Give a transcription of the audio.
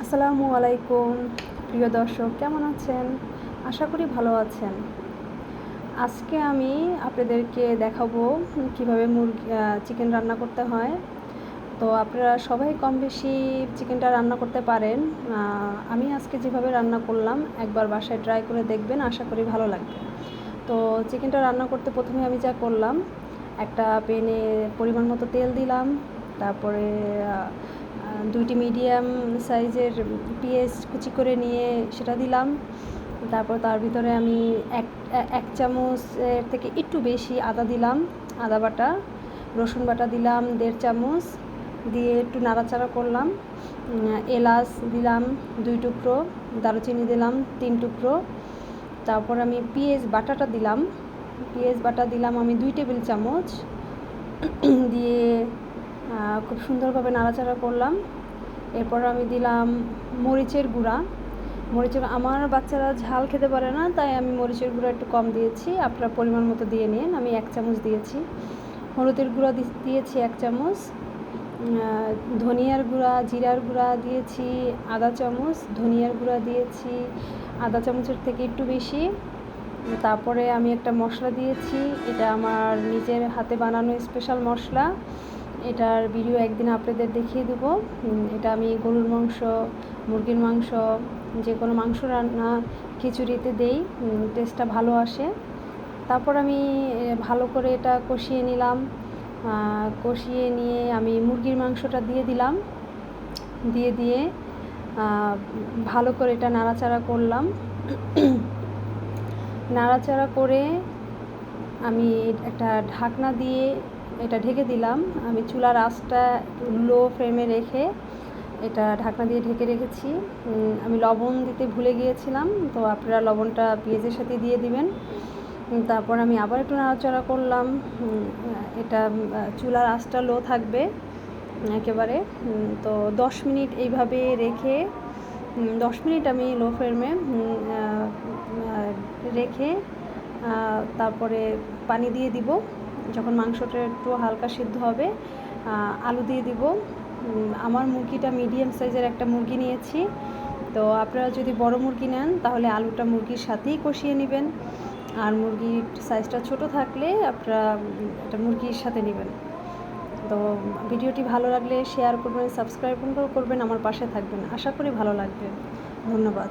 আসসালামু আলাইকুম প্রিয় দর্শক, কেমন আছেন? আশা করি ভালো আছেন। আজকে আমি আপনাদেরকে দেখাবো কিভাবে চিকেন রান্না করতে হয়। তো আপনারা সবাই কম বেশি চিকেনটা রান্না করতে পারেন। আমি আজকে যেভাবে রান্না করলাম একবার বাসায় ট্রাই করে দেখবেন, আশা করি ভালো লাগবে। তো চিকেনটা রান্না করতে প্রথমে আমি যা করলাম, একটা প্যানে পরিমাণ মতো তেল দিলাম, তারপরে 2টি মিডিয়াম সাইজের পেঁয়াজ কুচি করে নিয়ে সেটা দিলাম। তারপর তার ভিতরে আমি এক চামচের থেকে একটু বেশি আদা দিলাম, আদা বাটা। রসুন বাটা দিলাম 1.5 চামচ, দিয়ে একটু নাড়াচাড়া করলাম। এলাচ দিলাম 2 টুকরো, দারুচিনি দিলাম 3 টুকরো। তারপর আমি পেঁয়াজ বাটা দিলাম আমি 2 টেবিল চামচ, দিয়ে খুব সুন্দরভাবে নাড়াচাড়া করলাম। এরপর আমি দিলাম মরিচের গুঁড়া। আমার বাচ্চারা ঝাল খেতে পারে না, তাই আমি মরিচের গুঁড়া একটু কম দিয়েছি, আপনার পরিমাণ মতো দিয়ে নিন। আমি 1 চামচ দিয়েছি। হলুদের গুঁড়া দিয়েছি 1 চামচ। ধনিয়ার গুঁড়া, জিরার গুঁড়া দিয়েছি আধা চামচ, ধনিয়ার গুঁড়া দিয়েছি আধা চামচের থেকে একটু বেশি। তারপরে আমি একটা মশলা দিয়েছি, এটা আমার নিজের হাতে বানানো স্পেশাল মশলা। এটার ভিডিও একদিন আপনাদের দেখিয়ে দেবো। এটা আমি গরুর মাংস, মুরগির মাংস, যে কোনো মাংস রান্না, খিচুড়িতে দেই, টেস্টটা ভালো আসে। তারপর আমি ভালো করে এটা কষিয়ে নিলাম। কষিয়ে নিয়ে আমি মুরগির মাংসটা দিয়ে ভালো করে এটা নাড়াচাড়া করলাম। নাড়াচাড়া করে আমি একটা ঢাকনা দিয়ে এটা ঢেকে দিলাম। আমি চুলার আঁচটা লো ফ্লেমে রেখে এটা ঢাকনা দিয়ে ঢেকে রেখেছি। আমি লবণ দিতে ভুলে গিয়েছিলাম, তো আপনারা লবণটা পেঁয়াজের সাথে দিয়ে দিবেন। তারপর আমি আবার একটু নাড়াচাড়া করলাম। এটা চুলার আঁচটা লো থাকবে একেবারে। তো 10 মিনিট এইভাবে রেখে 10 মিনিট আমি লো ফ্লেমে রেখে তারপরে পানি দিয়ে দিব। যখন মাংসটা একটু হালকা সিদ্ধ হবে, আলু দিয়ে দিব। আমার মুরগিটা মিডিয়াম সাইজের একটা মুরগি নিয়েছি, তো আপনারা যদি বড় মুরগি নেন তাহলে আলুটা মুরগির সাথেই কষিয়ে নেবেন, আর মুরগির সাইজটা ছোট থাকলে আপনারা এটা মুরগির সাথে নেবেন। তো ভিডিওটি ভালো লাগলে শেয়ার করবেন, সাবস্ক্রাইব করবেন, আমার পাশে থাকবেন। আশা করি ভালো লাগবে। ধন্যবাদ।